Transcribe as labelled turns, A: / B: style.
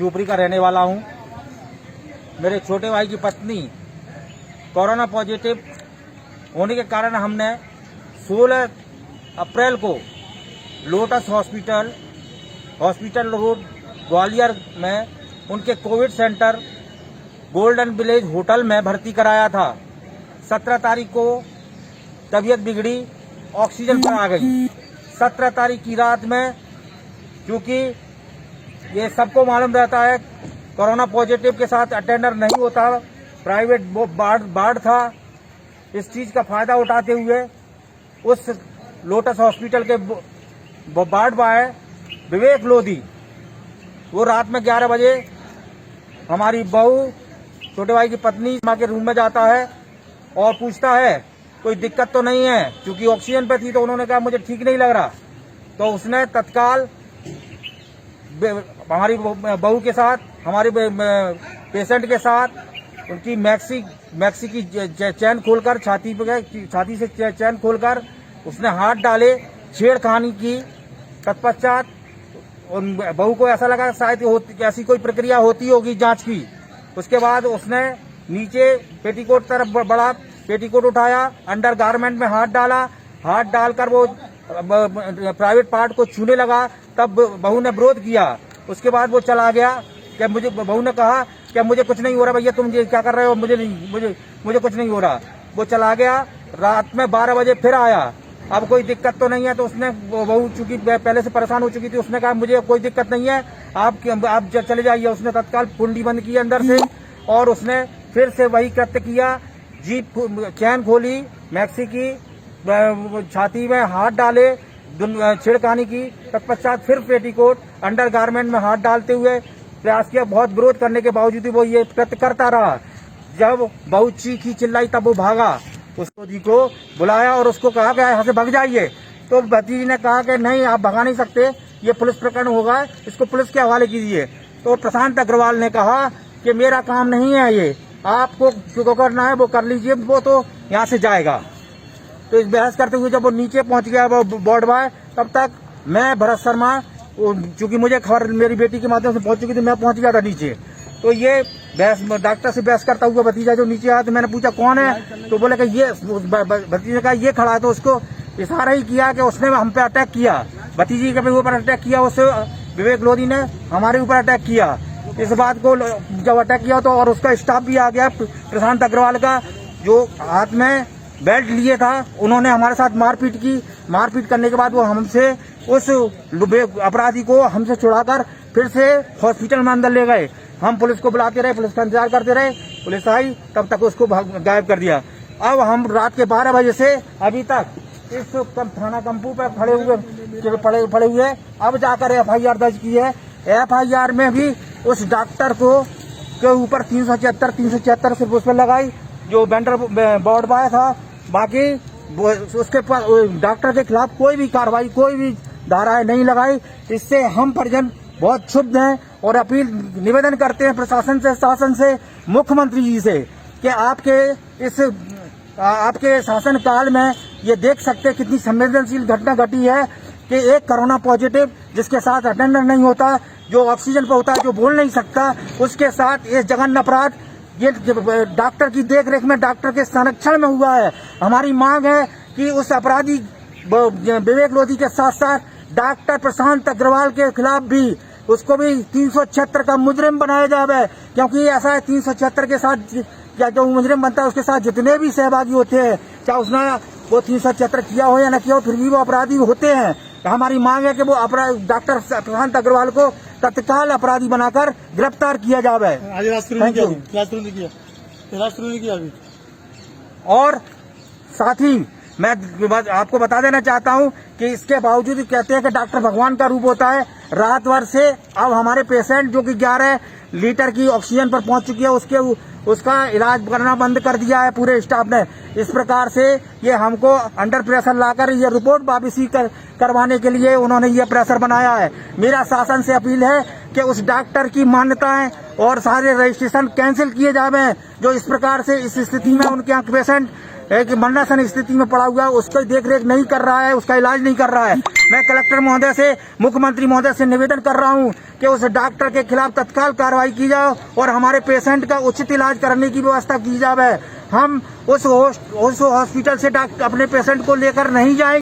A: शिवपुरी का रहने वाला हूं। मेरे छोटे भाई की पत्नी कोरोना पॉजिटिव होने के कारण हमने 16 अप्रैल को लोटस हॉस्पिटल रोड ग्वालियर में उनके Covid centre golden village hotel में भर्ती कराया था। 17 तारीख को तबीयत बिगड़ी, ऑक्सीजन पर आ गई। 17 तारीख की रात में, क्योंकि ये सबको मालूम रहता है कोरोना पॉजिटिव के साथ अटेंडर नहीं होता, प्राइवेट वार्ड था। इस चीज का फायदा उठाते हुए उस लोटस हॉस्पिटल के वार्ड बॉय विवेक लोधी वो रात में 11 बजे हमारी बहू छोटे भाई की पत्नी माँ के रूम में जाता है और पूछता है कोई दिक्कत तो नहीं है, क्योंकि ऑक्सीजन पे थी तो उन्होंने कहा मुझे ठीक नहीं लग रहा। तो उसने तत्काल हमारी बहू के साथ, हमारे पेशेंट के साथ उनकी मैक्सी की चैन खोलकर छाती से चैन खोलकर उसने हाथ डाले, छेड़खानी की। तत्पश्चात बहू को ऐसा लगा शायद ऐसी कोई प्रक्रिया होती होगी जांच की। उसके बाद उसने नीचे पेटीकोट तरफ बढ़ा, पेटीकोट उठाया, अंडर गारमेंट में हाथ डाला, हाथ डालकर वो प्राइवेट पार्ट को छूने लगा। तब बहू ने विरोध किया। उसके बाद वो चला गया। क्या बहू ने कहा क्या मुझे कुछ नहीं हो रहा भैया, तुम ये क्या कर रहे हो, मुझे कुछ नहीं हो रहा। वो चला गया। रात में 12 बजे फिर आया, अब कोई दिक्कत तो नहीं है। तो उसने, बहू चूंकि पहले से परेशान हो चुकी थी, उसने कहा मुझे कोई दिक्कत नहीं है, आप चले जाइए। उसने तत्काल कुंडी बंद की अंदर से और उसने फिर से वही कृत्य किया। जीप चैन खोली, मैक्सी की छाती में हाथ डाले, छेड़खानी की। तत्पश्चात फिर पेटीकोट अंडर गारमेंट में हाथ डालते हुए प्रयास किया। बहुत विरोध करने के बावजूद वो ये कृत्य करता रहा। जब बहू चीखी चिल्लाई तब वो भागा। उसको जी को बुलाया और उसको कहा कि यहाँ से भाग जाइए। तो भतीजी ने कहा कि नहीं, आप भगा नहीं सकते, ये पुलिस प्रकरण होगा, इसको पुलिस के हवाले कीजिए। तो प्रशांत अग्रवाल ने कहा कि मेरा काम नहीं है, ये आपको जो करना है वो कर लीजिए, वो तो यहाँ से जाएगा। तो इस बहस करते हुए जब वो नीचे पहुंच गया वो बोर्ड बॉय, तब तक मैं भरत शर्मा, चूंकि मुझे खबर मेरी बेटी के माध्यम से पहुंच चुकी थी, मैं पहुंच गया था नीचे। तो ये डॉक्टर से बहस करता हुआ भतीजा जो नीचे आया, तो मैंने पूछा कौन है, तो बोले कि ये, भतीजे ने कहा ये खड़ा है। तो उसको इशारा ही किया कि उसने हम पे अटैक किया, भतीजी के ऊपर अटैक किया, उससे विवेक लोधी ने हमारे ऊपर अटैक किया। इस बात को जब अटैक किया तो और उसका स्टाफ भी आ गया, प्रशांत अग्रवाल का, जो हाथ में बेल्ट लिए था, उन्होंने हमारे साथ मारपीट की। मारपीट करने के बाद वो हमसे उस अपराधी को हमसे छुड़ाकर फिर से हॉस्पिटल में अंदर ले गए। हम पुलिस को बुलाते रहे, पुलिस का इंतजार करते रहे, पुलिस आई तब तक उसको गायब कर दिया। अब हम रात के 12 बजे से अभी तक इस थाना कंपू पर पड़े हुए अब जाकर FIR दर्ज की है। FIR में भी उस डॉक्टर के ऊपर 376 सिर्फ उस पर लगाई, जो वेंडर बोर्ड बॉय था। बाकी उसके पास डॉक्टर के खिलाफ कोई भी कार्रवाई, कोई भी धाराएं नहीं लगाई। इससे हम परिजन बहुत क्षुब्ध हैं और अपील, निवेदन करते हैं प्रशासन से, शासन से, मुख्यमंत्री जी से कि आपके शासन काल में ये देख सकते हैं कितनी संवेदनशील घटना घटी है कि एक कोरोना पॉजिटिव जिसके साथ अटेंडर नहीं होता, जो ऑक्सीजन पर होता है, जो बोल नहीं सकता, उसके साथ ये जघन्य अपराध ये डॉक्टर की देखरेख में, डॉक्टर के संरक्षण में हुआ है। हमारी मांग है कि उस अपराधी विवेक लोधी के साथ साथ डॉक्टर प्रशांत अग्रवाल के खिलाफ भी, उसको भी 376 का मुजरिम बनाया जाए, क्योंकि ऐसा है 376 के साथ या जो मुजरिम बनता है उसके साथ जितने भी सहभागी होते हैं, चाहे उसने वो 376 किया हो या न किया हो, फिर भी वो अपराधी होते हैं। हमारी मांग है कि वो डॉक्टर प्रशांत अग्रवाल को तत्काल अपराधी बनाकर गिरफ्तार किया जाए। और साथ ही मैं आपको बता देना चाहता हूं कि इसके बावजूद कहते हैं कि डॉक्टर भगवान का रूप होता है। रात भर से अब हमारे पेशेंट जो कि 11 लीटर की ऑक्सीजन पर पहुंच चुकी है, उसका इलाज करना बंद कर दिया है पूरे स्टाफ ने। इस प्रकार से ये हमको अंडर प्रेशर लाकर ये रिपोर्ट वापसी करवाने के लिए उन्होंने ये प्रेशर बनाया है। मेरा शासन से अपील है कि उस डॉक्टर की मान्यताएं और सारे रजिस्ट्रेशन कैंसिल किए जाए, जो इस प्रकार से इस स्थिति में उनके पेशेंट एक मरणासन स्थिति में पड़ा हुआ है, उसकी देख रेख नहीं कर रहा है, उसका इलाज नहीं कर रहा है। मैं कलेक्टर महोदय से, मुख्यमंत्री महोदय से निवेदन कर रहा हूं कि उस डॉक्टर के खिलाफ तत्काल कार्रवाई की जाए और हमारे पेशेंट का उचित इलाज करने की व्यवस्था की जाए। हम उस हॉस्पिटल से अपने पेशेंट को लेकर नहीं जाएंगे।